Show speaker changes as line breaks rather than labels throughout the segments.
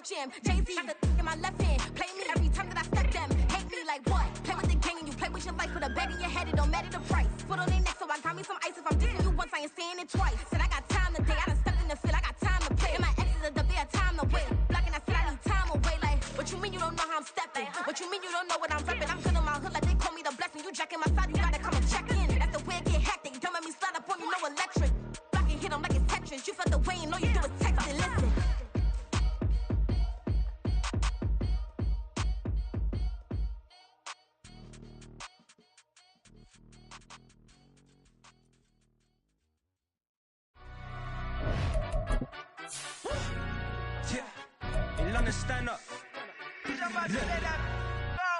Jam. Jay-Z got the in my left hand. Play me every time that I step them. Hate me like what? Play with the game and you play with your life. Put a bet in your head, it don't matter the price. Put on their neck, so I got me some ice. If I'm dissing you once, I ain't saying it twice. Said I got time today, I done stepped in the field, I got time to play. And my exes are up there, time to wait. Blocking, I said I need time away. Like, what you mean you don't know how I'm stepping? What you mean you don't know what I'm repping? I'm good on my hood like they call me the blessing. You jacking my side, you gotta come and check in. That's the way it get hectic. Don't make me slide up on you, no electric. Blocking, hit them like it's Tetris. You felt the way and all you do is text and listen.
Stand up.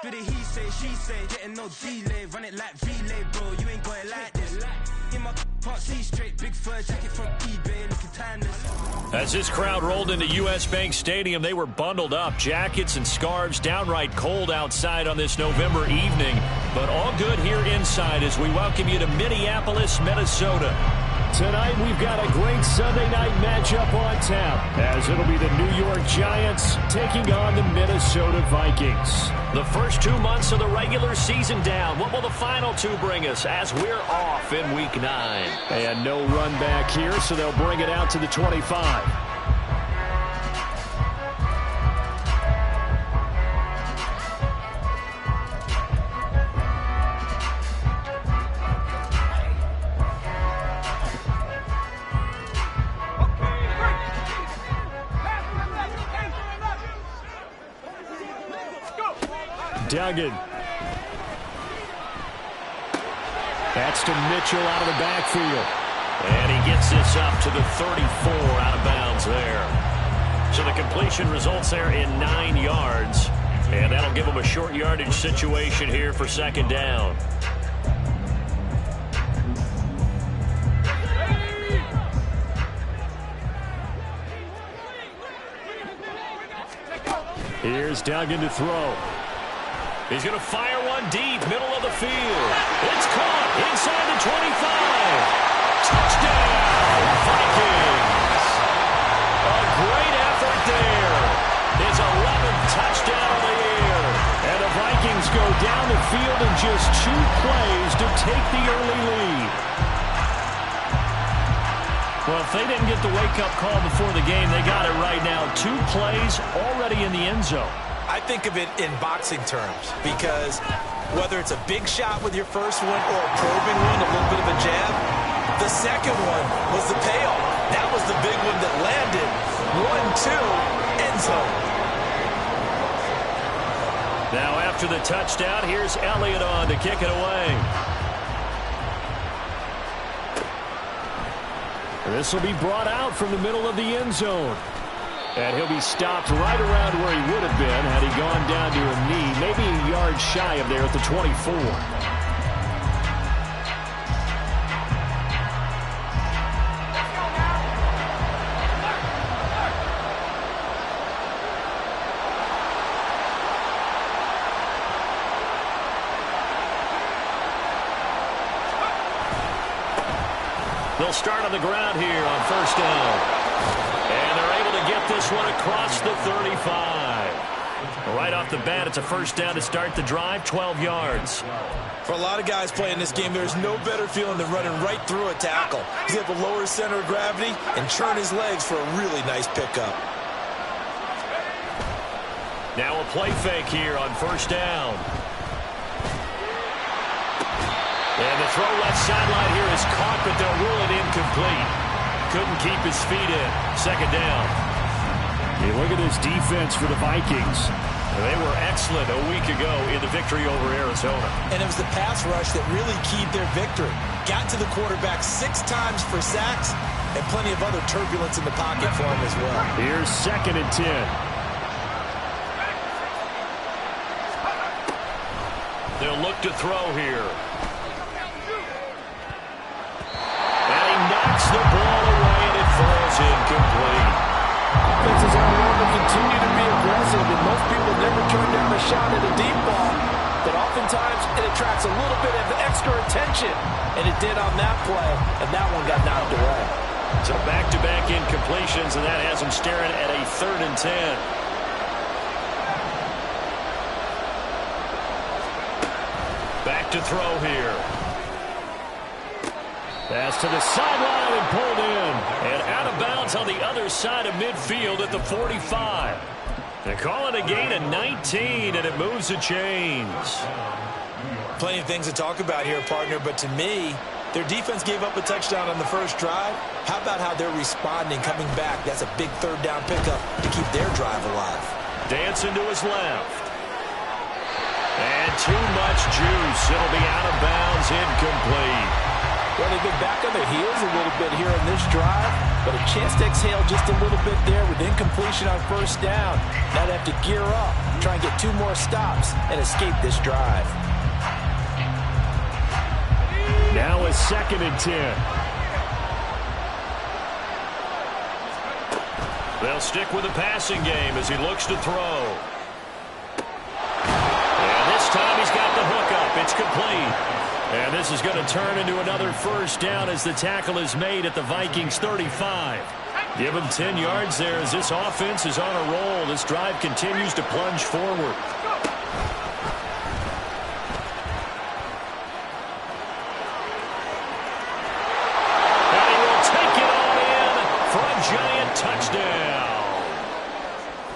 Do the he say, she say, getting no delay, run it like relay, bro. You ain't got it like this. In my can't see straight, big fur jacket from eBay, looking timeless.
As this crowd rolled into US Bank Stadium, they were bundled up, jackets and scarves, downright cold outside on this November evening, but all good here inside as we welcome you to Minneapolis, Minnesota.
Tonight, we've got a great Sunday night matchup on tap, as it'll be the New York Giants taking on the Minnesota Vikings.
The first 2 months of the regular season down. What will the final two bring us as we're off in Week 9?
And no run back here, so they'll bring it out to the 25. Duggan. That's to Mitchell out of the backfield.
And he gets this up to the 34 out of bounds there. So the completion results there in 9 yards. And that'll give him a short yardage situation here for second down.
Here's Duggan to throw.
He's going to fire one deep, middle of the field. It's caught inside the 25. Touchdown, Vikings. A great effort there. His 11th touchdown of the year.
And the Vikings go down the field in just 2 plays to take the early lead.
Well, if they didn't get the wake-up call before the game, they got it right now. 2 plays already in the end zone.
I think of it in boxing terms because whether it's a big shot with your first one or a probing one, a little bit of a jab, the second one was the payoff. That was the big one that landed. 1-2, end zone.
Now after the touchdown, here's Elliott on to kick it away.
This will be brought out from the middle of the end zone. And he'll be stopped right around where he would have been had he gone down to a knee, maybe a yard shy of there at the 24.
They'll start on the ground here on first down. And they're able to get this one across the 35. Right off the bat, it's a first down to start the drive, 12 yards.
For a lot of guys playing this game, there's no better feeling than running right through a tackle. He's able to lower his center of gravity and churn his legs for a really nice pickup.
Now a play fake here on first down. And the throw left sideline here is caught, but they'll rule it incomplete. Couldn't keep his feet in. Second down.
Hey, look at this defense for the Vikings.
They were excellent a week ago in the victory over Arizona.
And it was the pass rush that really keyed their victory. Got to the quarterback 6 times for sacks and plenty of other turbulence in the pocket for him as well.
Here's 2nd and 10.
They'll look to throw here. And he knocks the ball away, and it falls incomplete.
Offenses are known to continue to be aggressive, and most people never turn down a shot at a deep ball. But oftentimes, it attracts a little bit of extra attention, and it did on that play, and that one got knocked away.
So back-to-back incompletions, and that has them staring at a 3rd and 10.
look to throw here. Pass to the sideline and pulled in. And out of bounds on the other side of midfield at the 45. They call it a gain of 19, and it moves the chains.
Plenty of things to talk about here, partner, but to me, their defense gave up a touchdown on the first drive. How about how they're responding, coming back? That's a big third down pickup to keep their drive alive.
Dancing to his left. And too much juice. It'll be out of bounds, incomplete.
Well, they've been back on their heels a little bit here in this drive, but a chance to exhale just a little bit there with incompletion on first down. Now they have to gear up, try and get 2 more stops, and escape this drive.
Now a 2nd and 10.
They'll stick with the passing game as he looks to throw. And this time he's got the hook up. It's complete. And this is going to turn into another first down as the tackle is made at the Vikings 35. Give him 10 yards there as this offense is on a roll. This drive continues to plunge forward. And he will take it all in for a giant touchdown.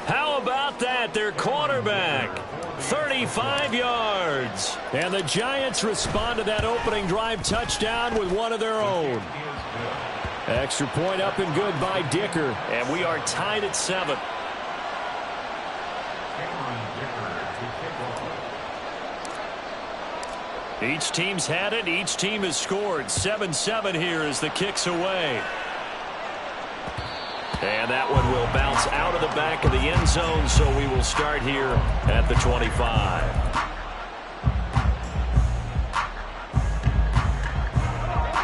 How about that? Their quarterback. 35 yards.
And the Giants respond to that opening drive touchdown with one of their own. Extra point up and good by Dicker.
And we are tied at 7. Each team's had it. Each team has scored. 7-7 here as the kick's away. And that one will bounce out of the back of the end zone, so we will start here at the 25.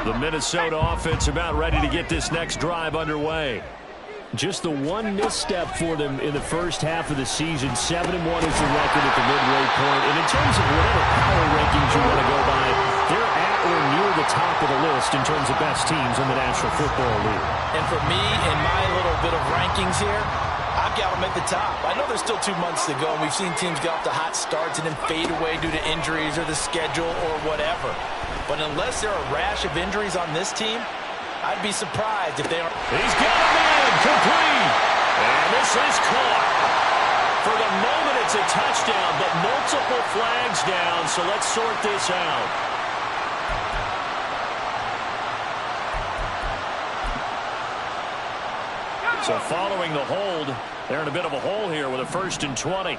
The Minnesota offense about ready to get this next drive underway.
Just the one misstep for them in the first half of the season. 7-1 is the record at the midway point. And in terms of whatever power rankings you want to go by, they're at or near the top of the list in terms of best teams in the National Football League.
And for me, in my little bit of rankings here, I've got them at the top. I know there's still 2 months to go, and we've seen teams get off to hot starts and then fade away due to injuries or the schedule or whatever. But unless there are a rash of injuries on this team, I'd be surprised if they are.
He's got him in, complete. And this is caught. For the moment, it's a touchdown, but multiple flags down, so let's sort this out. So following the hold, they're in a bit of a hole here with a 1st and 20.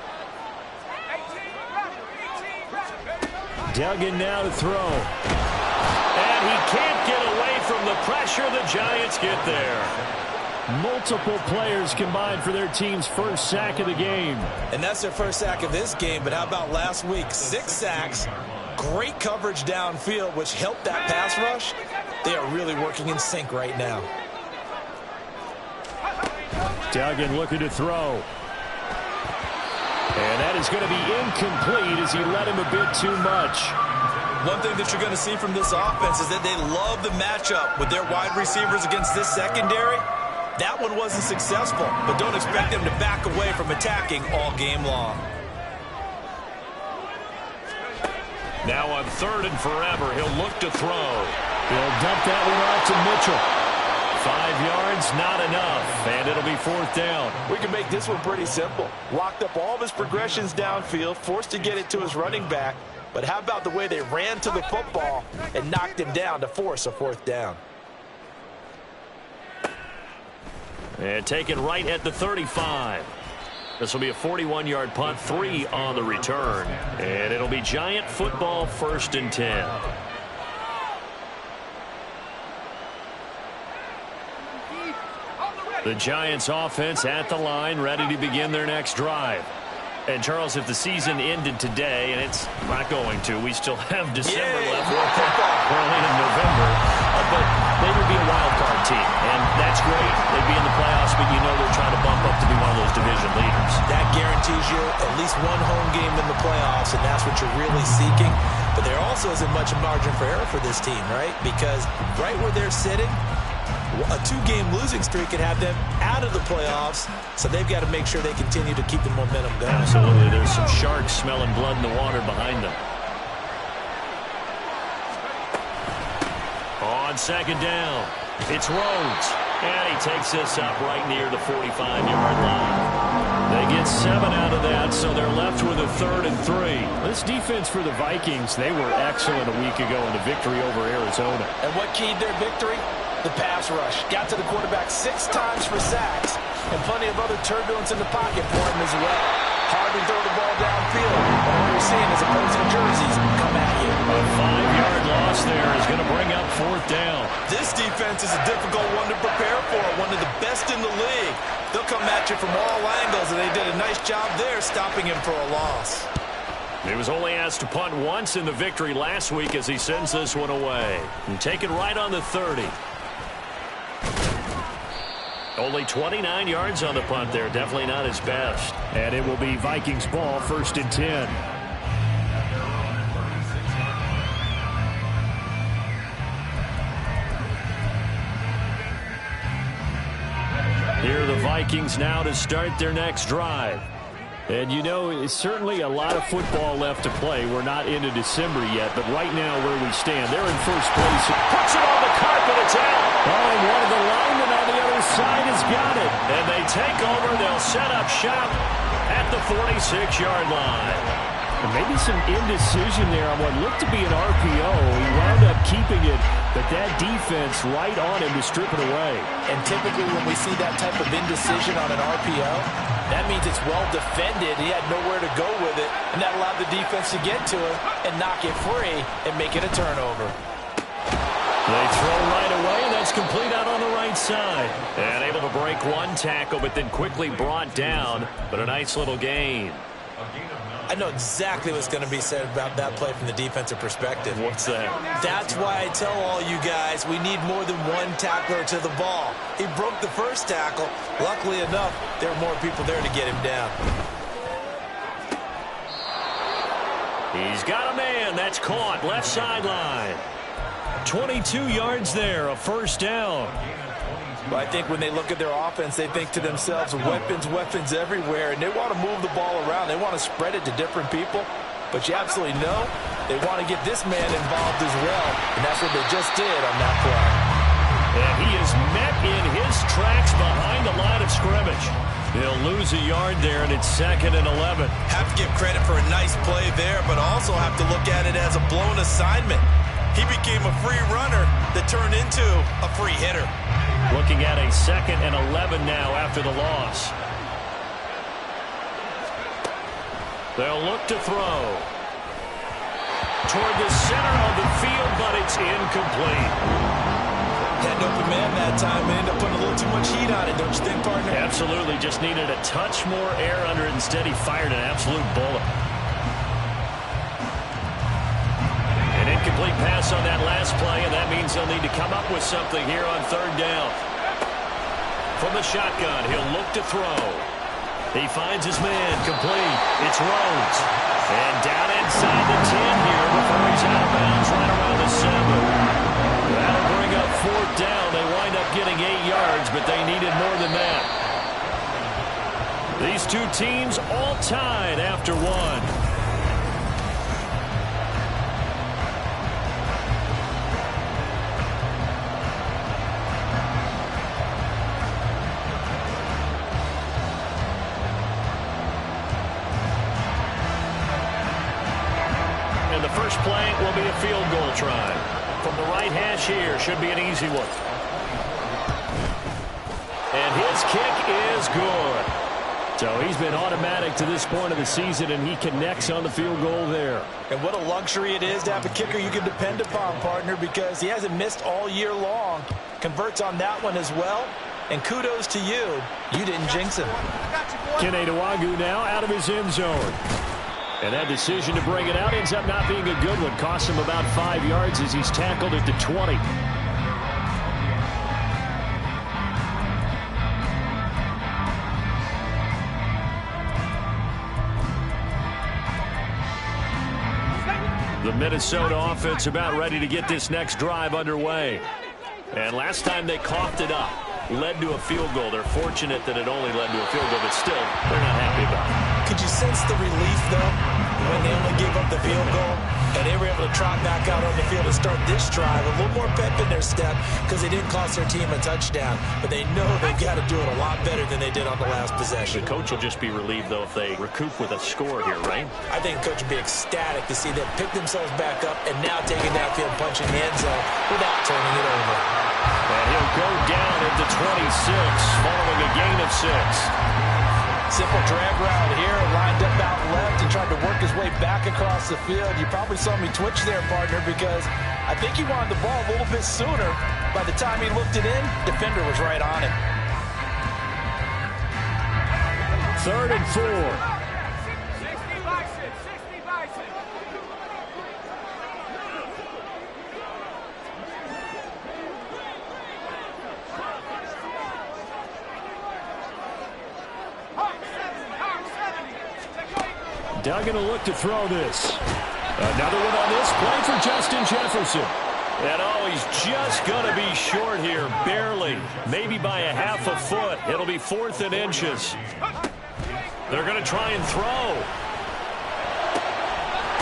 Duggan now to throw.
And he can't get away from the pressure. The Giants get there.
Multiple players combined for their team's first sack of the game.
And that's their first sack of this game, but how about last week? 6 sacks, great coverage downfield, which helped that pass rush. They are really working in sync right now.
Duggan looking to throw. And that is going to be incomplete as he led him a bit too much.
One thing that you're going to see from this offense is that they love the matchup with their wide receivers against this secondary. That one wasn't successful, but don't expect them to back away from attacking all game long.
Now on 3rd and forever, he'll look to throw.
He'll dump that one off to Mitchell.
5 yards, not enough, and it'll be 4th down.
We can make this one pretty simple. Locked up all of his progressions downfield, forced to get it to his running back. But how about the way they ran to the football and knocked him down to force a 4th down?
And taken right at the 35. This will be a 41-yard punt, 3 on the return. And it'll be Giant football, 1st and 10. The Giants offense at the line, ready to begin their next drive. And, Charles, if the season ended today, and it's not going to, we still have December left. We're only in November. But they would be a wild card team, and that's great. They'd be in the playoffs, but you know they're trying to bump up to be one of those division leaders.
That guarantees you at least one home game in the playoffs, and that's what you're really seeking. But there also isn't much margin for error for this team, right? Because right where they're sitting, a 2-game losing streak could have them out of the playoffs, so they've got to make sure they continue to keep the momentum going.
Absolutely. There's some sharks smelling blood in the water behind them. On second down, it's Rhodes. And he takes this up right near the 45-yard line. They get 7 out of that, so they're left with a 3rd and 3.
This defense for the Vikings, they were excellent a week ago in the victory over Arizona.
And what keyed their victory? The pass rush. Got to the quarterback 6 times for sacks, and plenty of other turbulence in the pocket for him as well. Hard to throw the ball downfield. And what you're seeing is opposing jerseys come at you.
A 5-yard loss there is going to bring up 4th down.
This defense is a difficult one to prepare for, one of the best in the league. They'll come at you from all angles, and they did a nice job there stopping him for a loss.
He was only asked to punt once in the victory last week as he sends this one away. And take it right on the 30. Only 29 yards on the punt there. Definitely not his best.
And it will be Vikings ball, 1st and 10.
Here are the Vikings now to start their next drive.
And, you know, it's certainly a lot of football left to play. We're not into December yet, but right now where we stand, they're in first place.
Puts it on the carpet. It's out.
Oh, and one of the linemen on the other side has got it.
And they take over. They'll set up shop at the 46-yard line.
And maybe some indecision there on what looked to be an RPO. He wound up keeping it, but that defense right on him to strip it away.
And typically when we see that type of indecision on an RPO, that means it's well defended. He had nowhere to go with it, and that allowed the defense to get to him and knock it free and make it a turnover.
They throw right away, and that's complete out on the right side. And able to break one tackle, but then quickly brought down. But a nice little gain.
I know exactly what's going to be said about that play from the defensive perspective.
What's that?
That's why I tell all you guys we need more than one tackler to the ball. He broke the first tackle. Luckily enough, there were more people there to get him down.
He's got a man. That's caught. Left sideline. 22 yards there. A 1st down.
But I think when they look at their offense, they think to themselves, weapons, weapons everywhere, and they want to move the ball around. They want to spread it to different people. But you absolutely know they want to get this man involved as well, and that's what they just did on that play.
And he is met in his tracks behind the line of scrimmage. He'll lose a yard there, and it's 2nd and 11.
Have to give credit for a nice play there, but also have to look at it as a blown assignment. He became a free runner that turned into a free hitter.
Looking at a 2nd and 11 now after the loss. They'll look to throw. Toward the center of the field, but it's incomplete.
Had an open man that time and ended up putting a little too much heat on it, don't you think, partner?
Absolutely. Just needed a touch more air under it. Instead, he fired an absolute bullet. An incomplete pass on that last play, and that means they'll need to come up with something here on 3rd down. From the shotgun, he'll look to throw. He finds his man, complete. It's Rhodes. And down inside the 10 here before he's out of bounds right around the 7. That'll bring up 4th down. They wind up getting 8 yards, but they needed more than that. These two teams all tied after 1. Play will be a field goal try. From the right hash here, should be an easy one. And his kick is good.
So he's been automatic to this point of the season, and he connects on the field goal there.
And what a luxury it is to have a kicker you can depend upon, partner, because he hasn't missed all year long. Converts on that one as well. And kudos to you. You didn't jinx him.
Kene Nwangwu now out of his end zone. And that decision to bring it out ends up not being a good one. Costs him about 5 yards as he's tackled at the 20. The Minnesota offense about ready to get this next drive underway. And last time they coughed it up, led to a field goal. They're fortunate that it only led to a field goal, but still, they're not happy about it.
Could you sense the relief, though, when they only gave up the field goal? And they were able to trot back out on the field and start this drive. A little more pep in their step because they didn't cost their team a touchdown. But they know they've got to do it a lot better than they did on the last possession.
The coach will just be relieved, though, if they recoup with a score here, right?
I think the coach would be ecstatic to see them pick themselves back up and now take it downfield, punching the end zone without turning it over.
And he'll go down at the 26, following a gain of 6.
Simple drag route here, lined up out left and tried to work his way back across the field. You probably saw me twitch there, partner, because I think he wanted the ball a little bit sooner. By the time he looked it in, defender was right on him.
3rd and 4. Duggan will look to throw this. Another one on this play for Justin Jefferson.
And he's just going to be short here, barely. Maybe by a half a foot. It'll be 4th and inches. They're going to try and throw.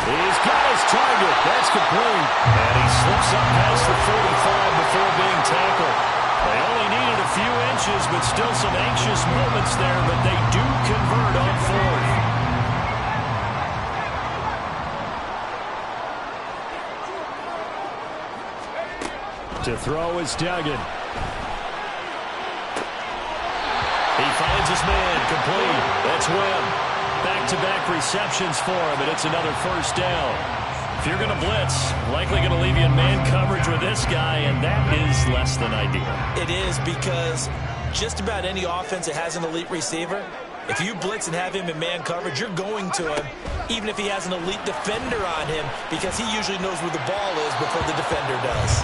He's got his target. That's complete.
And he slips up past the 45 before being tackled. They only needed a few inches, but still some anxious moments there, but they do convert on 4th.
To throw is Duggan.
He finds his man, complete. That's Webb. Back-to-back receptions for him, and it's another 1st down. If you're going to blitz, likely going to leave you in man coverage with this guy, and that is less than ideal.
It is, because just about any offense that has an elite receiver, if you blitz and have him in man coverage, you're going to him, even if he has an elite defender on him, because he usually knows where the ball is before the defender does.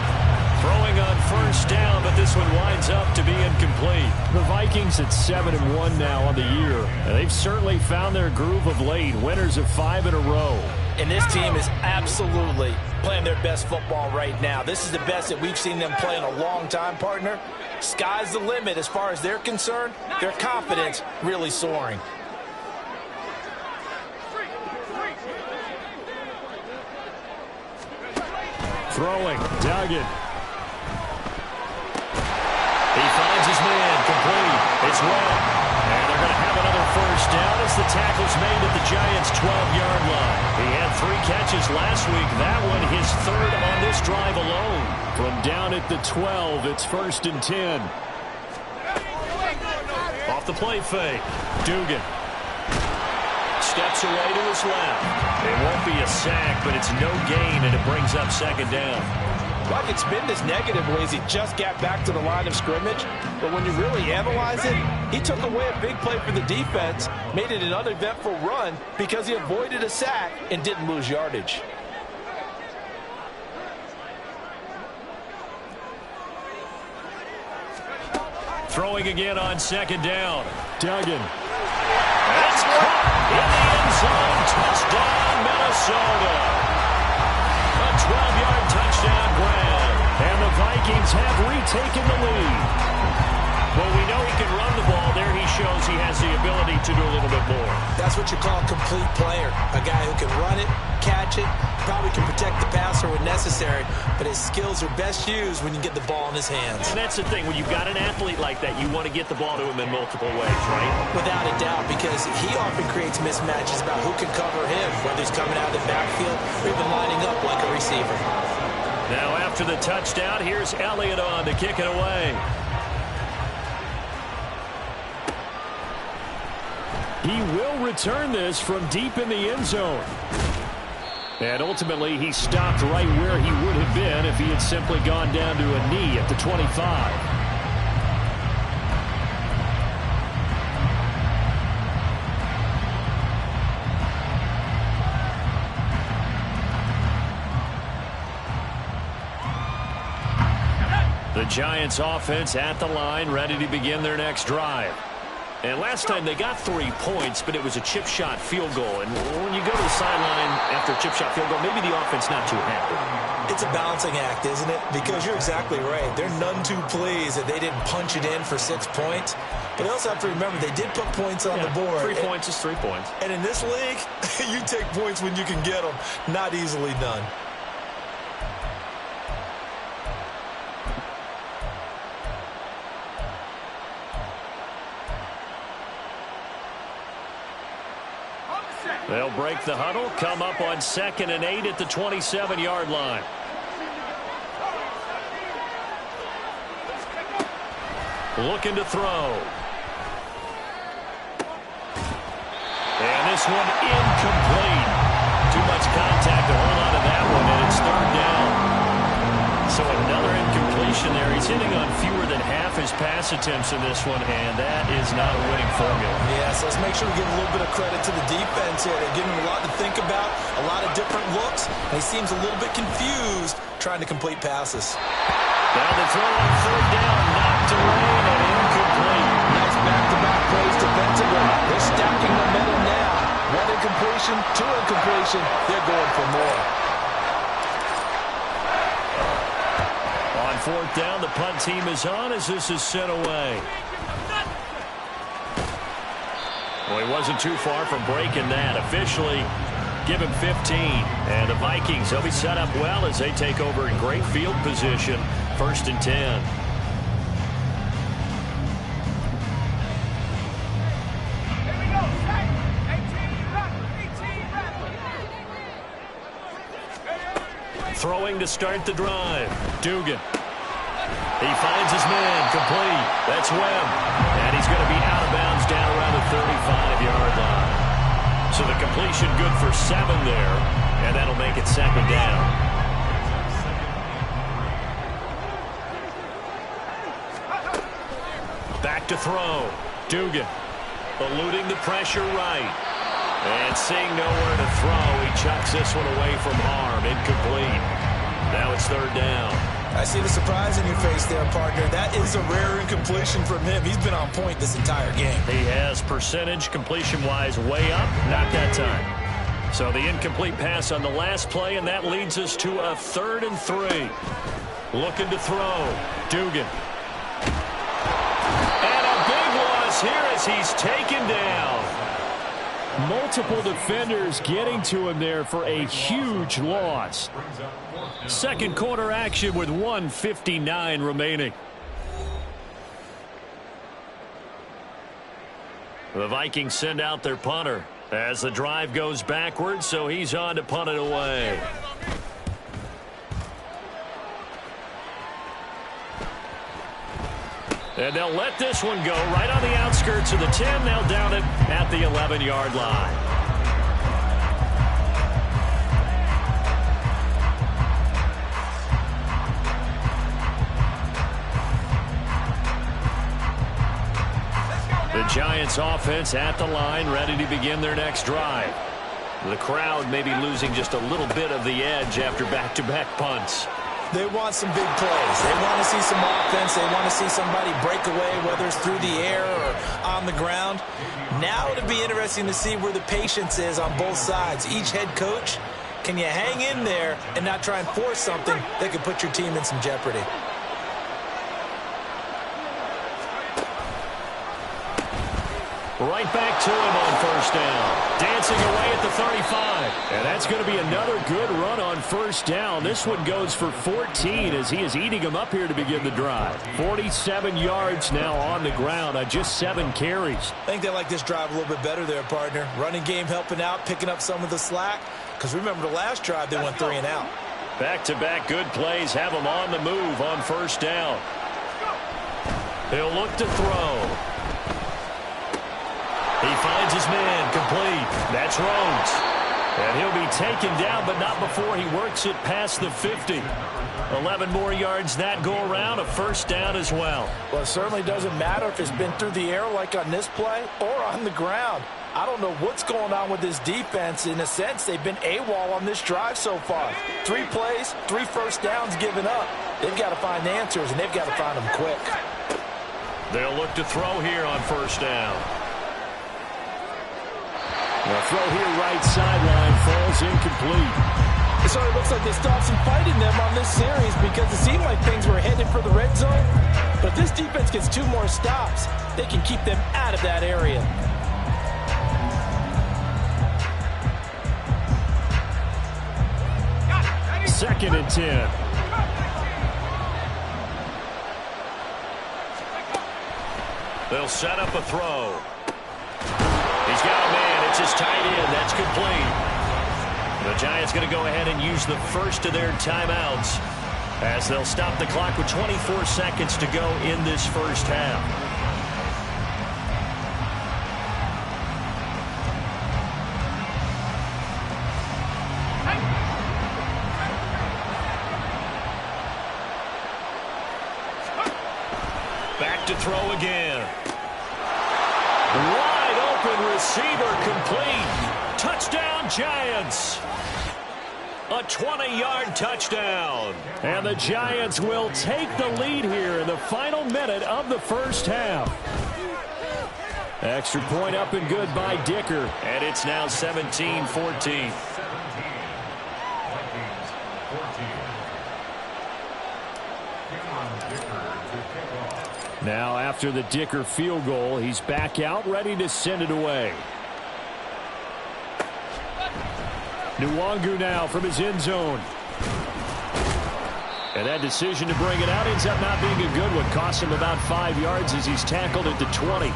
Throwing on 1st down, but this one winds up to be incomplete.
The Vikings at 7-1 now on the year, and they've certainly found their groove of late. Winners of 5 in a row.
And this team is absolutely playing their best football right now. This is the best that we've seen them play in a long time, partner. Sky's the limit as far as they're concerned. Their confidence really soaring.
Throwing, Duggan.
He finds his man, complete. It's Webb. And they're going to have another 1st down as the tackle's made at the Giants' 12-yard line. He had 3 catches last week. That one his 3rd on this drive alone.
From down at the 12, it's 1st and 10.
Off the play fake.
Dugan.
Steps away to his left. It won't be a sack, but it's no gain, and it brings up 2nd down.
Well, I could spin this negatively as he just got back to the line of scrimmage. But when you really analyze it, he took away a big play for the defense, made it an uneventful run because he avoided a sack and didn't lose yardage.
Throwing again on 2nd down.
Duggan.
That's caught in the end zone. Touchdown, Minnesota. A 12-yard touchdown grab.
And the Vikings have retaken the lead.
Well, we know he can run the ball. There he shows he has the ability to do a little bit more.
That's what you call a complete player. A guy who can run it, catch it, probably can protect the passer when necessary, but his skills are best used when you get the ball in his hands.
And that's the thing. When you've got an athlete like that, you want to get the ball to him in multiple ways, right?
Without a doubt, because he often creates mismatches about who can cover him, whether he's coming out of the backfield or even lining up like a receiver.
Now after the touchdown, here's Elliott on to kick it away.
He will return this from deep in the end zone. And ultimately, he stopped right where he would have been if he had simply gone down to a knee at the 25.
The Giants offense at the line, ready to begin their next drive.
And last time they got 3 points, but it was a chip shot field goal. And when you go to the sideline after a chip shot field goal, maybe the offense not too happy.
It's a balancing act, isn't it? Because you're exactly right. They're none too pleased that they didn't punch it in for 6 points. But they also have to remember they did put points on the board.
3 points is 3 points.
And in this league, you take points when you can get them. Not easily done.
They'll break the huddle, come up on 2nd and 8 at the 27-yard line. Looking to throw. And this one incomplete. Too much contact to hold on to that one, and it's 3rd down. So another incompletion there. He's hitting on fewer than half his pass attempts in this one, and that is not a winning formula.
Yes, let's make sure we give a little bit of credit to the defense here. They're giving him a lot to think about, a lot of different looks, and he seems a little bit confused trying to complete passes.
Now the throw on 3rd down, knocked away and incomplete.
Nice back-to-back plays defensively. They're stacking momentum now. 1 incompletion, 2 incompletion. They're going for more.
On 4th down, the punt team is on as this is sent away. Well, he wasn't too far from breaking that. Officially, give him 15. And the Vikings, they'll be set up well as they take over in great field position. 1st and 10. Throwing to start the drive. Dugan. He finds his man. Complete. That's Webb. And he's going to be out of bounds down around the 35-yard line. So the completion good for 7 there. And that'll make it 2nd down. Back to throw. Dugan. Eluding the pressure right. And seeing nowhere to throw, he chucks this one away from harm. Incomplete. Now it's 3rd down.
I see the surprise in your face there, partner. That is a rare incompletion from him. He's been on point this entire game.
He has percentage completion-wise way up. Not that time. So the incomplete pass on the last play, and that leads us to a 3rd and 3. Looking to throw. Dugan. And a big loss here as he's taken down. Multiple defenders getting to him there for a huge loss. 2nd quarter action with 1:59 remaining. The Vikings send out their punter as the drive goes backwards, so he's on to punt it away. And they'll let this one go right on the outskirts of the 10. They'll down it at the 11-yard line. The Giants offense at the line, ready to begin their next drive. The crowd may be losing just a little bit of the edge after back-to-back punts.
They want some big plays. They want to see some offense. They want to see somebody break away, whether it's through the air or on the ground. Now it'll be interesting to see where the patience is on both sides. Each head coach, can you hang in there and not try and force something that could put your team in some jeopardy?
Right back to him on 1st down. Dancing away at the 35. And that's going to be another good run on 1st down. This one goes for 14 as he is eating them up here to begin the drive. 47 yards now on the ground on just 7 carries.
I think they like this drive a little bit better there, partner. Running game helping out, picking up some of the slack. Because remember the last drive, they went 3 and out.
Back-to-back good plays have them on the move on 1st down. He'll look to throw. He finds his man, complete. That's Rhodes. And he'll be taken down, but not before he works it past the 50. 11 more yards that go around, a 1st down as well.
Well, it certainly doesn't matter if it's been through the air like on this play or on the ground. I don't know what's going on with this defense. In a sense, they've been AWOL on this drive so far. 3 plays, 3 first downs given up. They've got to find answers, and they've got to find them quick.
They'll look to throw here on first down.
The throw here right sideline falls incomplete.
So it looks like they stopped some fight in them on this series because it seemed like things were headed for the red zone. But if this defense gets 2 more stops, they can keep them out of that area.
Second and 10.
They'll set up a throw. He's got a man. It's his tight end. That's complete. The Giants going to go ahead and use the first of their timeouts as they'll stop the clock with 24 seconds to go in this first half. Back to throw again. Wide open receiver complete. Touchdown, Giants. A 20-yard touchdown.
And the Giants will take the lead here in the final minute of the first half. Extra point up and good by Dicker.
And it's now 17-14.
Now after the Dicker field goal, he's back out ready to send it away. Nwangu now from his end zone. And that decision to bring it out ends up not being a good one. Cost him about 5 yards as he's tackled at the 20.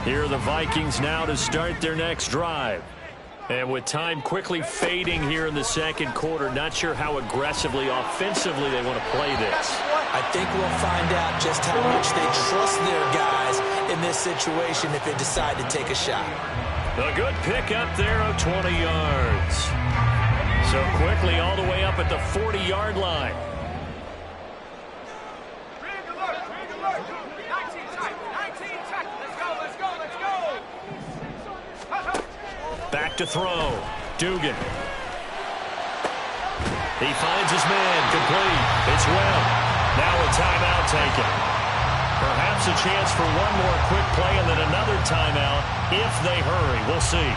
Here are the Vikings now to start their next drive. And with time quickly fading here in the second quarter, not sure how aggressively, offensively they want to play this.
I think we'll find out just how much they trust their guys in this situation if they decide to take a shot.
A good pick up there of 20 yards. So quickly all the way up at the 40-yard line. Back to throw. Dugan. He finds his man. Complete. It's Webb. Now a timeout taken. Perhaps a chance for one more quick play and then another timeout if they hurry. We'll see.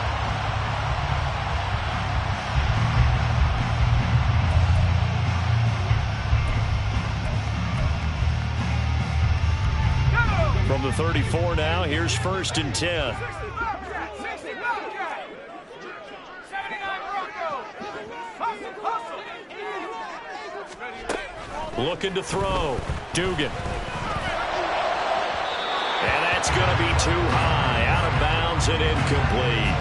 From the 34 now, here's 1st and 10. Looking to throw. Dugan. And that's going to be too high. Out of bounds and incomplete.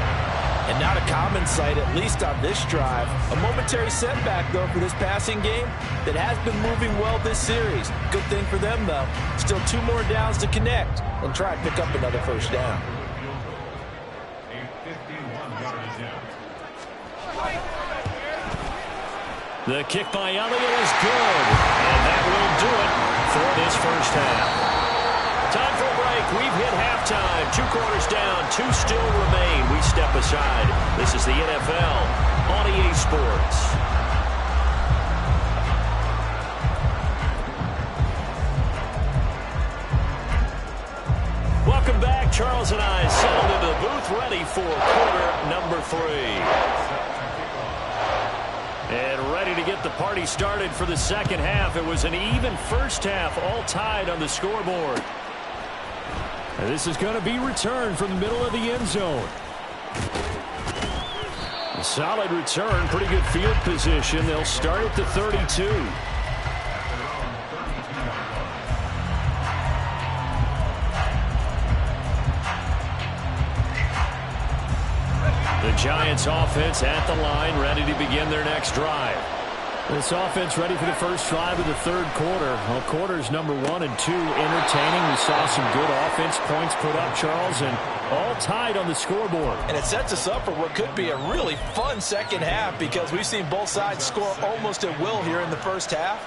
And not a common sight, at least on this drive. A momentary setback, though, for this passing game that has been moving well this series. Good thing for them, though. Still 2 more downs to connect and try and pick up another first down.
The kick by Elliott is good. And that will do it for this first half. Time for a break. We've hit halftime. 2 quarters down. 2 still remain. We step aside. This is the NFL on EA Sports. Welcome back. Charles and I settled into the booth ready for quarter number 3. And ready to get the party started for the second half. It was an even first half, all tied on the scoreboard.
And this is going to be returned from the middle of the end zone. A solid return, pretty good field position. They'll start at the 32.
The Giants offense at the line, ready to begin their next drive.
This offense ready for the first drive of the third quarter. Well, quarters number 1 and 2 entertaining. We saw some good offense points put up, Charles, and all tied on the scoreboard.
And it sets us up for what could be a really fun second half because we've seen both sides score almost at will here in the first half.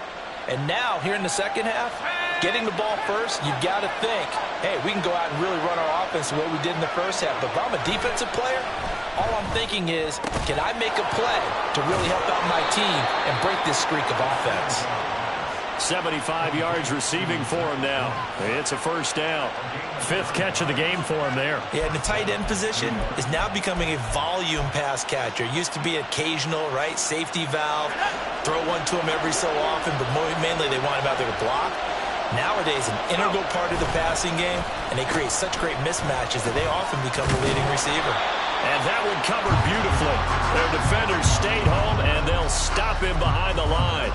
And now, here in the second half,
getting the ball first, you've got to think, hey, we can go out and really run our offense the way we did in the first half. But if I'm a defensive player, all I'm thinking is, can I make a play to really help out my team and break this streak of offense?
75 yards receiving for him now. It's a first down. 5th catch of the game for him there.
Yeah, and the tight end position is now becoming a volume pass catcher. Used to be occasional, right? Safety valve. Throw one to him every so often, but mainly they want him out there to block. Nowadays, an integral part of the passing game, and they create such great mismatches that they often become the leading receiver.
And that one covered beautifully. Their defenders stayed home, and they'll stop him behind the line.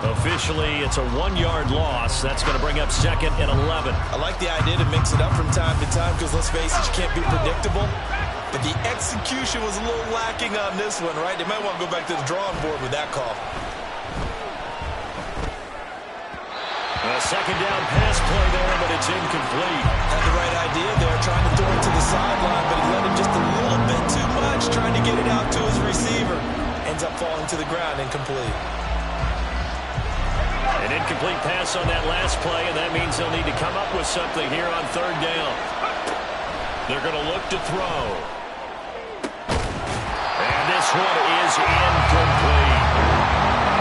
Officially, it's a 1-yard loss. That's going to bring up 2nd and 11.
I like the idea to mix it up from time to time because, let's face it, you can't be predictable. But the execution was a little lacking on this one, right? They might want to go back to the drawing board with that call.
A 2nd down pass play there, but it's incomplete.
Had the right idea there, trying to throw it to the sideline, but he let him just a little bit too much, trying to get it out to his receiver. Ends up falling to the ground, incomplete.
An incomplete pass on that last play, and that means they'll need to come up with something here on 3rd down. They're going to look to throw. And this one is incomplete.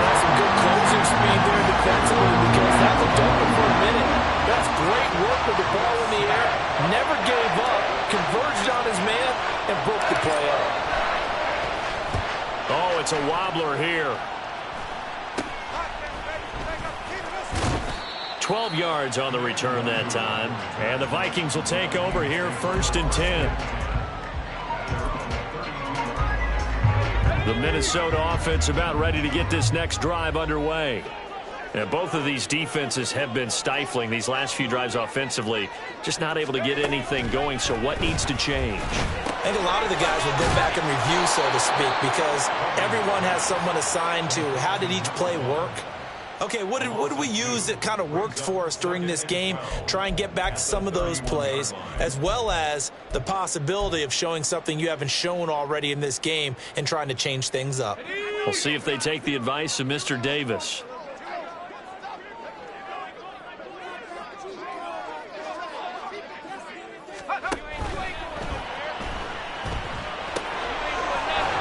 That's some good closing speed there defensively because that looked open for a minute. That's great work with the ball in the air. Never gave up, converged on his man, and broke the play up.
Oh, it's a wobbler here. 12 yards on the return that time. And the Vikings will take over here 1st and 10. The Minnesota offense about ready to get this next drive underway. And both of these defenses have been stifling these last few drives offensively. Just not able to get anything going, so what needs to change?
I think a lot of the guys will go back and review, so to speak, because everyone has someone assigned to how did each play work. Okay, what did we use that kind of worked for us during this game? Try and get back to some of those plays, as well as the possibility of showing something you haven't shown already in this game and trying to change things up.
We'll see if they take the advice of Mr. Davis.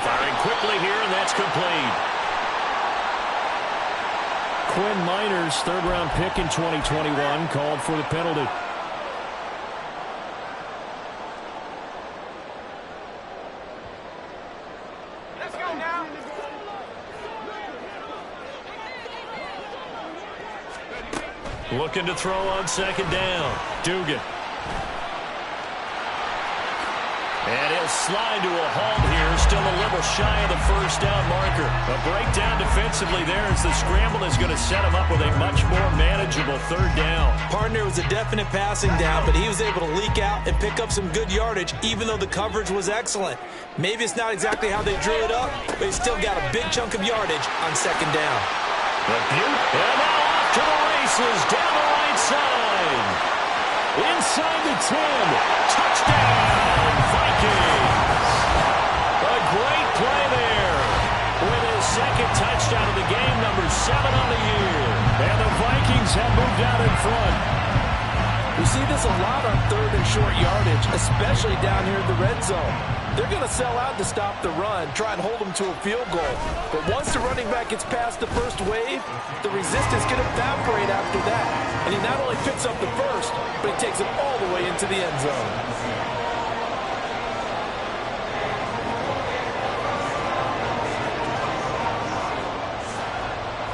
Firing quickly here, and that's complete. Quinn Miners, 3rd-round pick in 2021, called for the penalty.
Let's go now.
Looking to throw on 2nd down. Dugan. And he'll slide to a halt here, still a little shy of the 1st down marker. A breakdown defensively there as the scramble is going to set him up with a much more manageable 3rd down.
Partner was a definite passing down, but he was able to leak out and pick up some good yardage, even though the coverage was excellent. Maybe it's not exactly how they drew it up, but he still got a big chunk of yardage on 2nd down.
And now off to the races, down the right side. Inside the 10. Touchdown, Vikings. A great play there. With his 2nd touchdown of the game, number 7 on the year. And the Vikings have moved out in front.
We see this a lot on 3rd and short yardage, especially down here in the red zone. They're going to sell out to stop the run, try and hold them to a field goal. But once the running back gets past the first wave, the resistance can evaporate after that. And he not only picks up the first, but he takes it all the way into the end zone.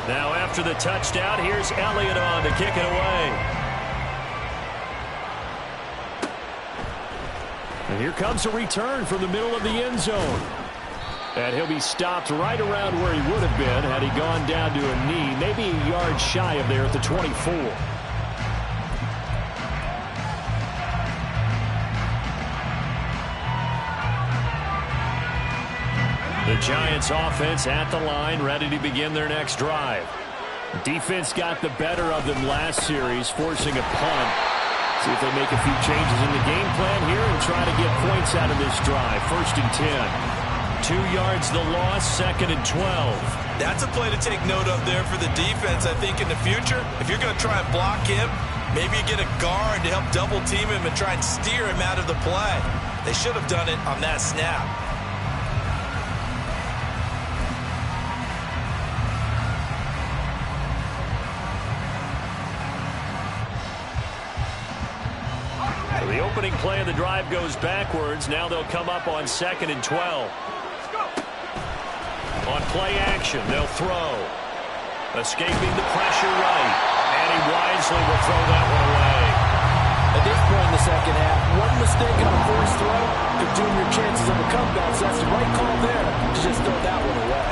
Now after the touchdown, here's Elliott on to kick it away. And here comes a return from the middle of the end zone. And he'll be stopped right around where he would have been had he gone down to a knee, maybe a yard shy of there at the 24. The Giants offense at the line, ready to begin their next drive. Defense got the better of them last series, forcing a punt. See if they make a few changes in the game plan here and try to get points out of this drive. 1st and 10. 2 yards the loss, 2nd and 12.
That's a play to take note of there for the defense, I think, in the future. If you're going to try and block him, Maybe you get a guard to help double team him and try and steer him out of the play. They should have done it on that snap.
The opening play of the drive goes backwards. Now they'll come up on 2nd and 12. On play action, they'll throw. Escaping the pressure right. And he wisely will throw that one away.
At this point in the second half, one mistake on a forced throw could doom your chances of a comeback. So that's the right call there to just throw that one away.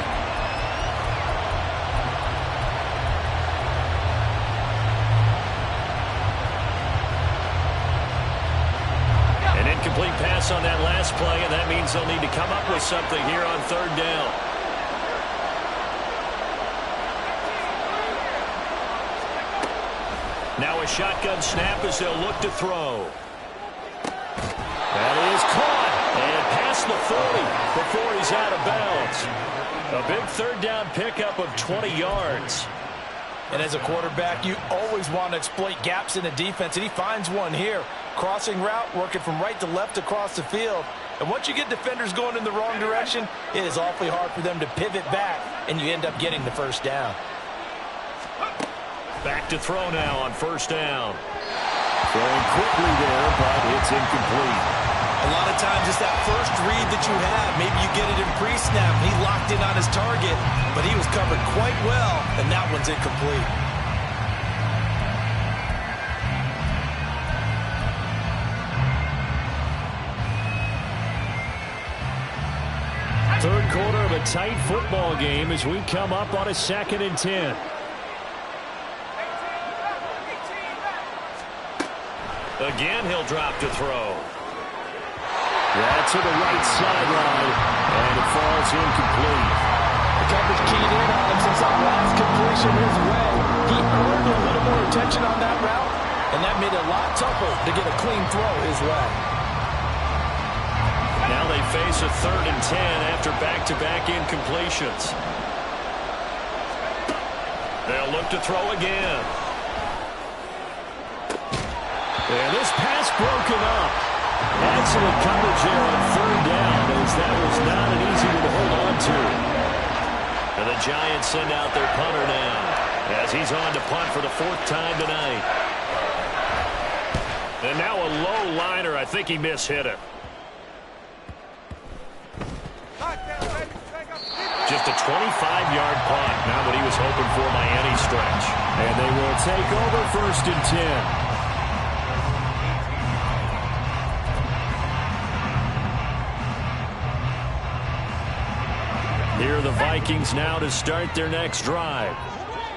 An incomplete pass on that last play, and that means they'll need to come up with something here on 3rd down. Now a shotgun snap as they'll look to throw. That is caught and past the 40 before he's out of bounds. A big 3rd down pickup of 20 yards.
And as a quarterback, you always want to exploit gaps in the defense, and he finds one here. Crossing route, working from right to left across the field. And once you get defenders going in the wrong direction, it is awfully hard for them to pivot back, and you end up getting the 1st down.
Back to throw now on 1st down. Throwing quickly there, but it's incomplete.
A lot of times it's that first read that you have. Maybe you get it in pre-snap. He locked in on his target, but he was covered quite well, and that one's incomplete.
Third quarter of a tight football game as we come up on a 2nd and 10. Again, he'll drop to throw. That's to the right sideline, and it falls incomplete.
The coverage keyed in on him since that last completion his way. He earned a little more attention on that route, and that made it a lot tougher to get a clean throw his way.
Now they face a 3rd and 10 after back-to-back incompletions. They'll look to throw again. And this pass broken up. Excellent coverage there on 3rd down, as that was not an easy one to hold on to. And the Giants send out their punter now, as he's on to punt for the 4th time tonight. And now a low liner. I think he mishit it. Just a 25-yard punt, not what he was hoping for by any stretch. And they will take over 1st and 10. Here are the Vikings now to start their next drive.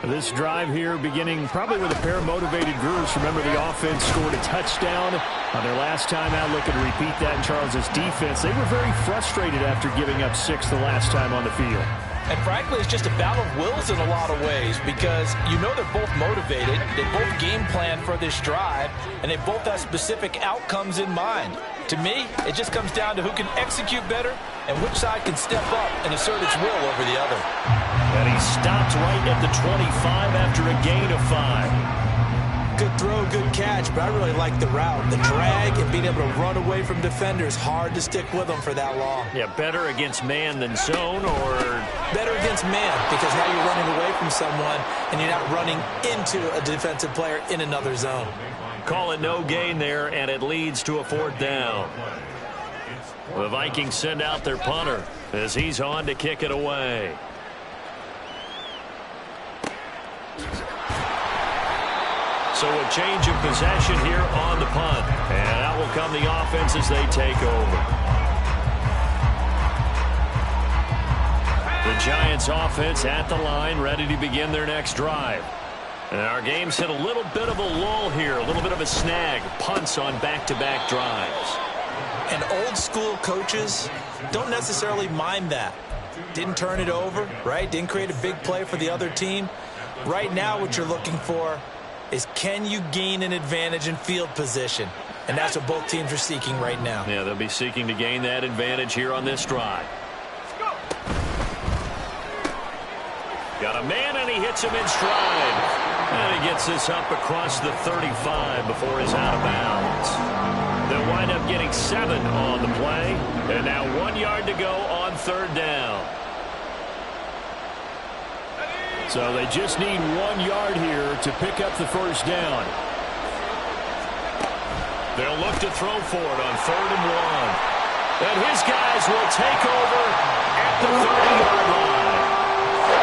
This drive here beginning probably with a pair of motivated groups. Remember, the offense scored a touchdown on their last time out. Looking to repeat that in Charles's defense. They were very frustrated after giving up 6 the last time on the field.
And frankly, it's just a battle of wills in a lot of ways, because you know they're both motivated, they both game plan for this drive, and they both have specific outcomes in mind. To me, it just comes down to who can execute better and which side can step up and assert its will over the other.
And he stopped right at the 25 after a gain of 5.
Good throw, good catch, but I really like the route. The drag and being able to run away from defenders, hard to stick with them for that long.
Yeah, better against man than zone, or
better against man, because now you're running away from someone and you're not running into a defensive player in another zone.
Call it no gain there, and it leads to a 4th down. The Vikings send out their punter as he's on to kick it away. So a change of possession here on the punt. And out will come the offense as they take over. The Giants offense at the line, ready to begin their next drive. And our game's hit a little bit of a lull here, a little bit of a snag. Punts on back-to-back drives.
And old school coaches don't necessarily mind that. Didn't turn it over, right? Didn't create a big play for the other team. Right now what you're looking for is, can you gain an advantage in field position? And that's what both teams are seeking right now.
Yeah, they'll be seeking to gain that advantage here on this drive. Got a man, and he hits him in stride.
And he gets this up across the 35 before he's out of bounds. They'll wind up getting 7 on the play. And now 1 yard to go on 3rd down.
So they just need 1 yard here to pick up the first down.
They'll look to throw for it on 3rd and 1. And his guys will take over at the 30-yard line.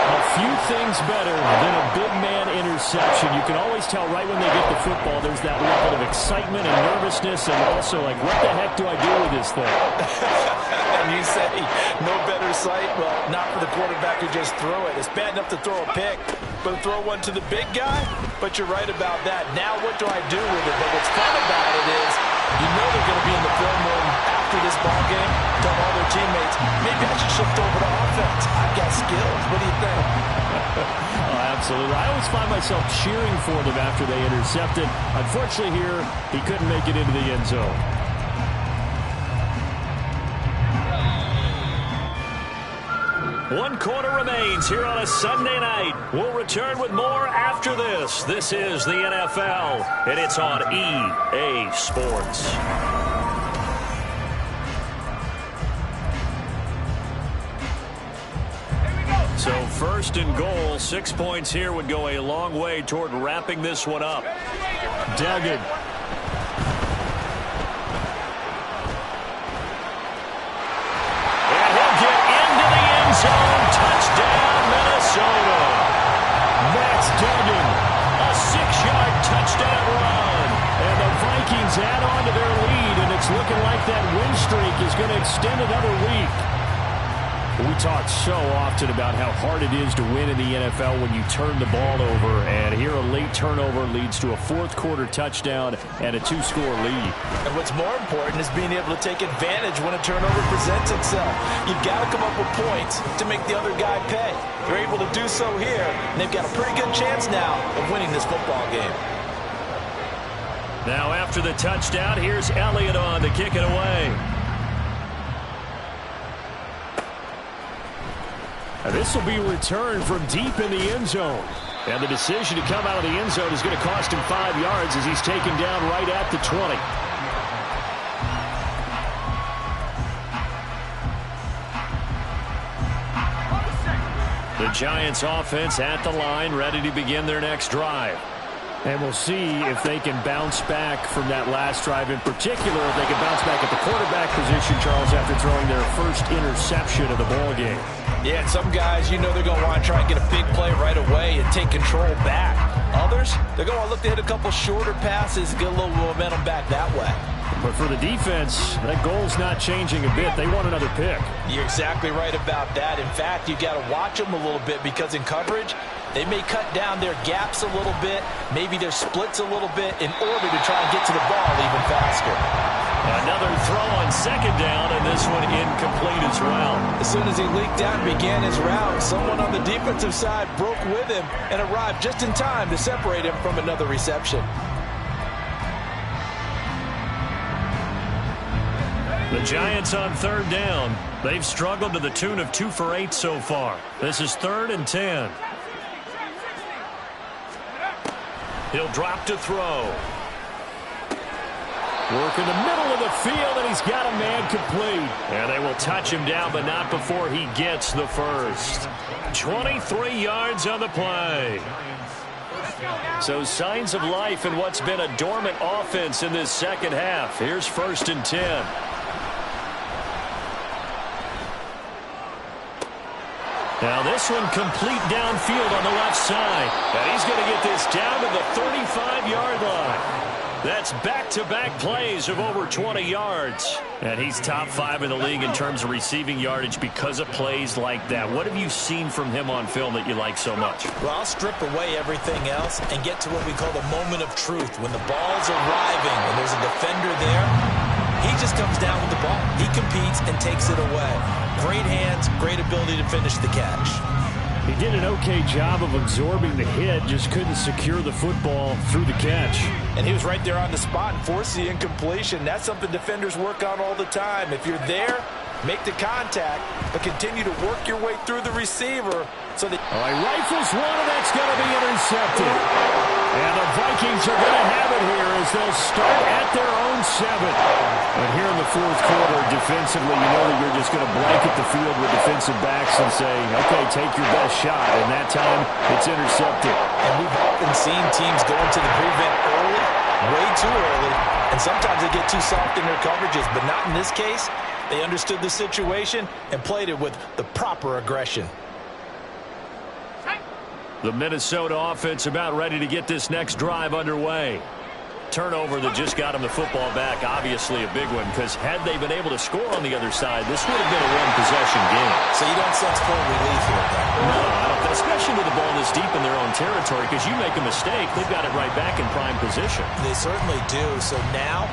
A few things better than a big man interception. You can always tell right when they get the football, there's that level of excitement and nervousness, and also like, what the heck do I do with this thing?
And you say, no better sight? Well, not for the quarterback who just threw it. It's bad enough to throw a pick, but to throw one to the big guy? But you're right about that. Now what do I do with it? But what's fun about it is, you know they're going to be in the film room after this ball game, tell all their teammates, maybe I should shift over to offense. I've got skills. What do you think?
Oh, absolutely. I always find myself cheering for them after they intercepted. Unfortunately here, he couldn't make it into the end zone.
One quarter remains here on a Sunday night. We'll return with more after this. This is the NFL, and it's on EA Sports. So 1st and goal, 6 points here would go a long way toward wrapping this one up.
Duggan.
Zone touchdown, Minnesota.
Max Duggan,
a 6-yard touchdown run.
And the Vikings add on to their lead, and it's looking like that win streak is going to extend another week. We talk so often about how hard it is to win in the NFL when you turn the ball over, and here a late turnover leads to a 4th-quarter touchdown and a 2-score lead.
And what's more important is being able to take advantage when a turnover presents itself. You've got to come up with points to make the other guy pay. They're able to do so here, and they've got a pretty good chance now of winning this football game.
Now after the touchdown, here's Elliott on to kick it away.
And this will be returned from deep in the end zone. And the decision to come out of the end zone is going to cost him 5 yards as he's taken down right at the 20.
The Giants offense at the line, ready to begin their next drive.
And we'll see if they can bounce back from that last drive. In particular, if they can bounce back at the quarterback position, Charles, after throwing their first interception of the ball game.
Yeah, and some guys, you know they're going to want to try and get a big play right away and take control back. Others, they're going to look to hit a couple shorter passes, get a little momentum back that way.
But for the defense, that goal's not changing a bit. They want another pick.
You're exactly right about that. In fact, you've got to watch them a little bit because in coverage, they may cut down their gaps a little bit, maybe their splits a little bit in order to try and get to the ball even faster.
Another throw on 2nd down, and this one incomplete as well.
As soon as he leaked out and began his route, someone on the defensive side broke with him and arrived just in time to separate him from another reception.
The Giants on 3rd down. They've struggled to the tune of 2 for 8 so far. This is 3rd and 10. He'll drop to throw.
Work in the middle of the field, and he's got a man complete.
And they will touch him down, but not before he gets the first. 23 yards on the play. So signs of life in what's been a dormant offense in this second half. Here's 1st and 10. Now this one complete downfield on the left side. And he's going to get this down to the 35-yard line. That's back-to-back plays of over 20 yards. And he's top 5 in the league in terms of receiving yardage because of plays like that. What have you seen from him on film that you like so much?
Well, I'll strip away everything else and get to what we call the moment of truth. When the ball's arriving and there's a defender there, he just comes down with the ball. He competes and takes it away. Great hands, great ability to finish the catch.
He did an okay job of absorbing the hit, just couldn't secure the football through the catch.
And he was right there on the spot and forced the incompletion. That's something defenders work on all the time. If you're there, Make the contact, but continue to work your way through the receiver. So that
rifles one, and that's going to be intercepted. And the Vikings are going to have it here as they'll start at their own 7. But here in the fourth quarter, defensively, you know that you're just going to blanket the field with defensive backs and say, okay, take your best shot. And that time, it's intercepted.
And we've often seen teams go into the prevent early, way too early, and sometimes they get too soft in their coverages, but not in this case. They understood the situation and played it with the proper aggression.
The Minnesota offense about ready to get this next drive underway. Turnover that just got them the football back, obviously a big one, because had they been able to score on the other side, this would have been a one-possession game.
So you don't sense full relief here, then?
No, I don't, especially with the ball this deep in their own territory, because you make a mistake, they've got it right back in prime position.
They certainly do. So now,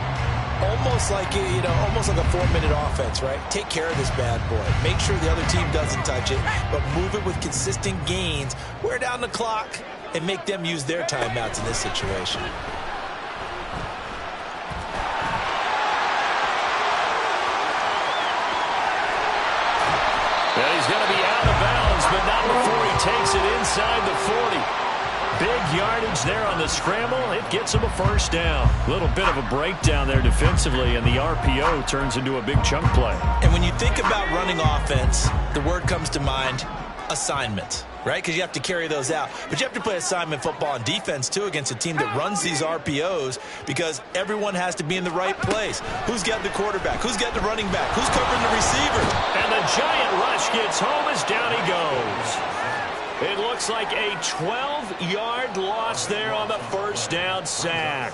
almost like almost like a 4-minute offense, right? Take care of this bad boy. Make sure the other team doesn't touch it, but move it with consistent gains. Wear down the clock and make them use their timeouts in this situation.
And he's going to be out of bounds, but not before he takes it inside the 40. Big yardage there on the scramble. It gets him a first down. A little bit of a breakdown there defensively, and the RPO turns into a big chunk play.
And when you think about running offense, the word comes to mind, assignment, right? Because you have to carry those out. But you have to play assignment football on defense, too, against a team that runs these RPOs because everyone has to be in the right place. Who's got the quarterback? Who's got the running back? Who's covering the receiver?
And the giant rush gets home as down he goes. It looks like a 12-yard loss there on the first down sack.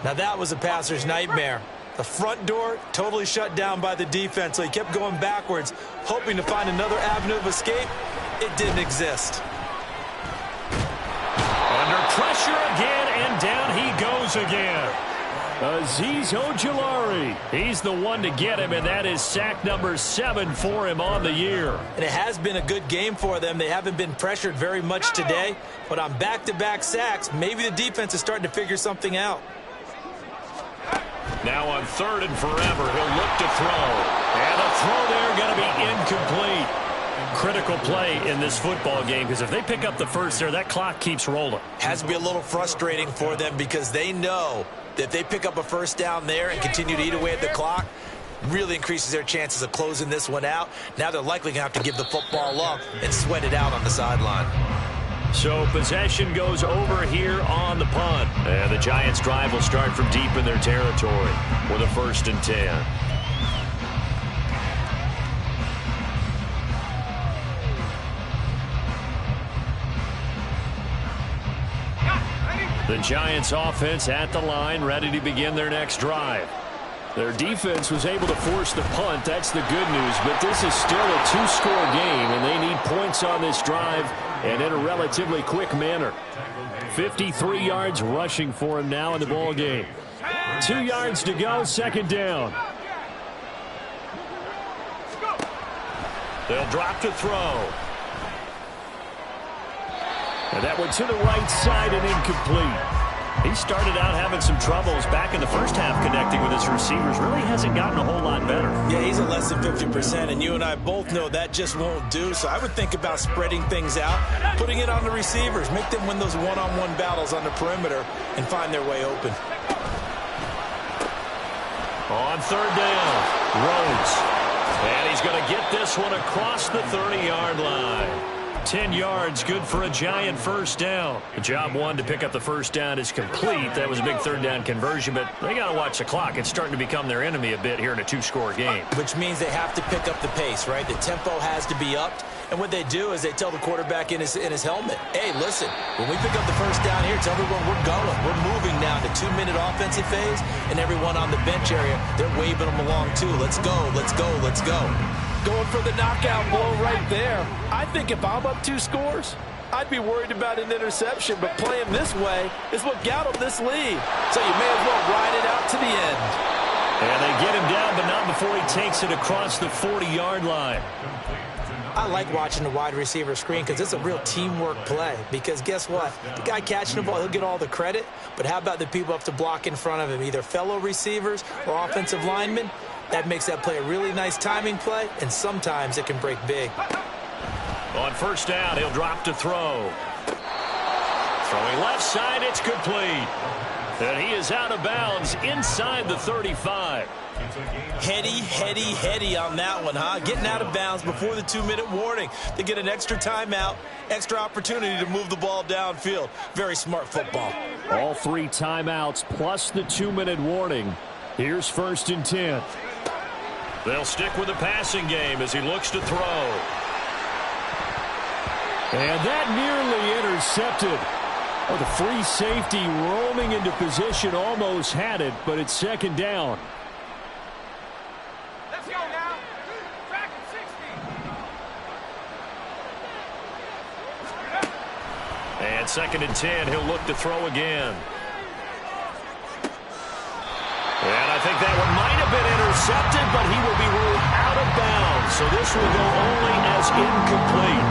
Now that was a passer's nightmare. The front door totally shut down by the defense, so he kept going backwards, hoping to find another avenue of escape. It didn't exist.
Under pressure again, and down he goes again. Azeez Ojulari. He's the one to get him, and that is sack number 7 for him on the year.
And it has been a good game for them. They haven't been pressured very much today, but on back-to-back sacks, maybe the defense is starting to figure something out.
Now on 3rd and forever, he'll look to throw. And the throw there going to be incomplete. Critical play in this football game, because if they pick up the first there, that clock keeps rolling.
Has to be a little frustrating for them because they know that if they pick up a first down there and continue to eat away at the clock, really increases their chances of closing this one out. Now they're likely going to have to give the football up and sweat it out on the sideline.
So possession goes over here on the punt. And the Giants' drive will start from deep in their territory with a 1st and 10. The Giants offense at the line, ready to begin their next drive. Their defense was able to force the punt. That's the good news. But this is still a 2-score game, and they need points on this drive and in a relatively quick manner. 53 yards rushing for him now in the ball game. 2 yards to go, 2nd down. They'll drop to throw. And that one to the right side and incomplete. He started out having some troubles back in the first half connecting with his receivers. Really hasn't gotten a whole lot better.
Yeah, he's at less than 50%, and you and I both know that just won't do. So I would think about spreading things out, putting it on the receivers, make them win those one-on-one battles on the perimeter and find their way open.
On 3rd down, Rhodes. And he's going to get this one across the 30-yard line. 10 yards, good for a Giant first down. Job 1 to pick up the first down is complete. That was a big 3rd down conversion, but they got to watch the clock. It's starting to become their enemy a bit here in a 2-score game.
Which means they have to pick up the pace, right? The tempo has to be upped. And what they do is they tell the quarterback in his helmet, hey, listen, when we pick up the first down here, tell everyone we're going. We're moving now to 2-minute offensive phase, and everyone on the bench area, they're waving them along too. Let's go, let's go, let's go.
Going for the knockout blow right there. I think if I'm up 2 scores, I'd be worried about an interception, but playing this way is what got them this lead. So you may as well ride it out to the end.
And they get him down, but not before he takes it across the 40-yard line.
I like watching the wide receiver screen because it's a real teamwork play. Because guess what? The guy catching the ball, he'll get all the credit. But how about the people up to block in front of him, either fellow receivers or offensive linemen? That makes that play a really nice timing play, and sometimes it can break big.
On first down, he'll drop to throw. Throwing left side, it's complete. And he is out of bounds inside the 35.
Heady on that one, huh? Getting out of bounds before the 2-minute warning to get an extra timeout, extra opportunity to move the ball downfield. Very smart football.
All 3 timeouts plus the 2-minute warning. Here's 1st and 10.
They'll stick with the passing game as he looks to throw.
And that nearly intercepted. Oh, the free safety roaming into position almost had it, but it's 2nd down.
Let's go now. Back at 60.
And 2nd and 10, he'll look to throw again. And I think that one might have been intercepted, but he will be ruled out of bounds. So this will go only as incomplete.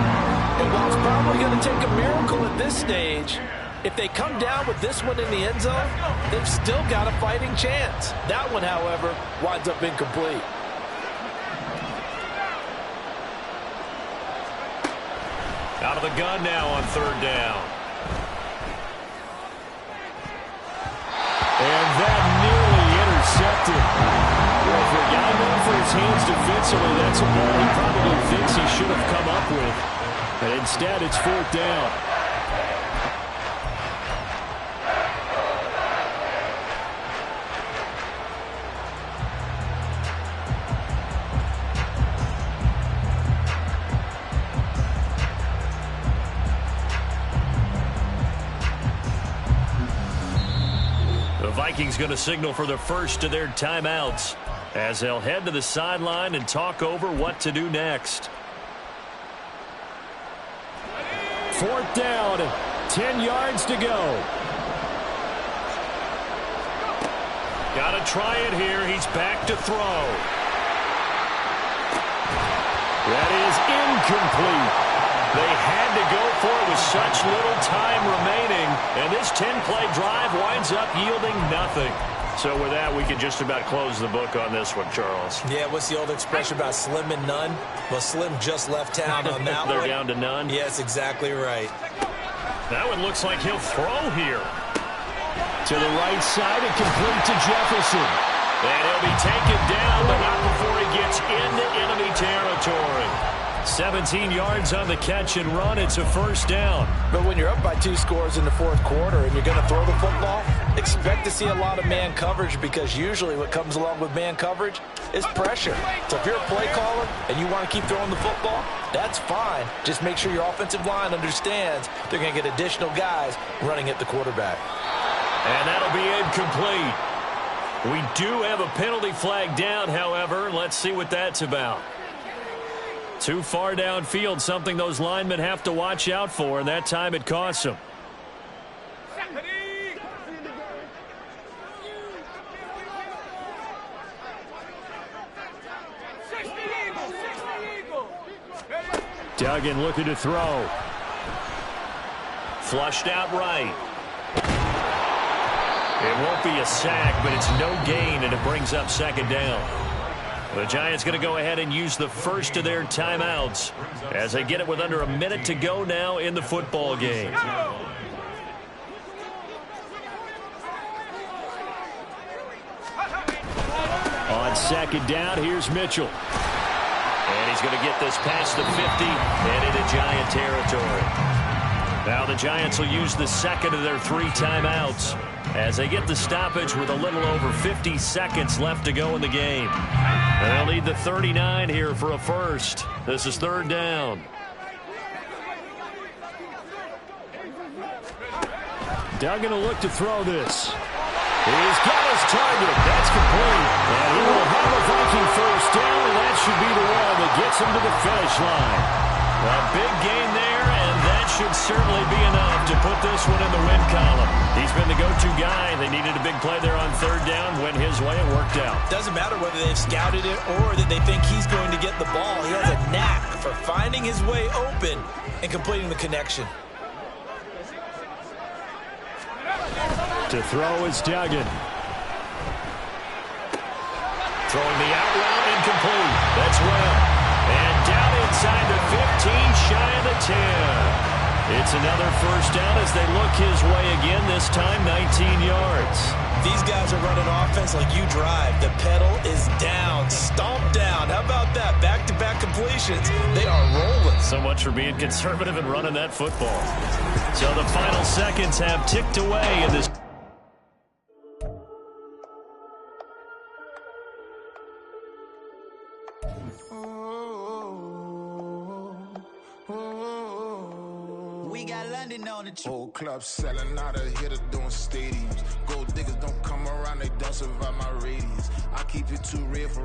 And while it's probably going to take a miracle at this stage, if they come down with this one in the end zone, they've still got a fighting chance. That one, however, winds up incomplete.
Out of the gun now on 3rd down.
And that nearly intercepted. Well, for a guy known for his hands defensively, that's a ball he probably thinks he should have come up with. And instead, it's 4th down.
The Vikings going to signal for the first of their timeouts as they'll head to the sideline and talk over what to do next.
4th down, 10 yards to go.
Got to try it here. He's back to throw.
That is incomplete.
They had to go for it with such little time remaining, and this 10-play drive winds up yielding nothing. So with that, we can just about close the book on this one, Charles.
Yeah, what's the old expression about slim and none? Well, Slim just left town on that one.
They're down to none?
Yes, exactly right.
That one looks like he'll throw here.
To the right side and complete to Jefferson.
And he'll be taken down, but not before he gets into enemy territory. 17 yards on the catch and run. It's a 1st down.
But when you're up by 2 scores in the 4th quarter and you're going to throw the football, expect to see a lot of man coverage, because usually what comes along with man coverage is pressure. So if you're a play caller and you want to keep throwing the football, that's fine. Just make sure your offensive line understands they're going to get additional guys running at the quarterback.
And that'll be incomplete. We do have a penalty flag down, however. Let's see what that's about. Too far downfield, something those linemen have to watch out for, and that time it costs them.
Duggan looking to throw.
Flushed out right. It won't be a sack, but it's no gain, and it brings up 2nd down. The Giants going to go ahead and use the first of their timeouts as they get it with under a minute to go now in the football game.
On 2nd down, here's Mitchell.
And he's going to get this past the 50 and into Giant territory. Now the Giants will use the 2nd of their 3 timeouts as they get the stoppage with a little over 50 seconds left to go in the game. And they'll need the 39 here for a first. This is 3rd down.
Duggan will look to throw this. He's got his target. That's complete. And he will have a Viking 1st down, and that should be the one that gets him to the finish line.
A big gain there, and that should certainly be enough to put this one in the win column. He's been the go-to guy. They needed a big play there on 3rd down. Went his way and worked out.
Doesn't matter whether they've scouted it or that they think he's going to get the ball. He has a knack for finding his way open and completing the connection.
To throw is Duggan.
Throwing the out route incomplete. That's Webb. And down inside the 15, shy of the 10. It's another first down as they look his way again, this time 19 yards.
These guys are running offense like you drive. The pedal is down, stomped down. How about that? Back-to-back completions. They are rolling.
So much for being conservative and running that football. So the final seconds have ticked away in this.
We got London on the
Whole club selling out of hitter doing stadiums. Gold diggers don't come around, they don't survive my radius. I keep it too real for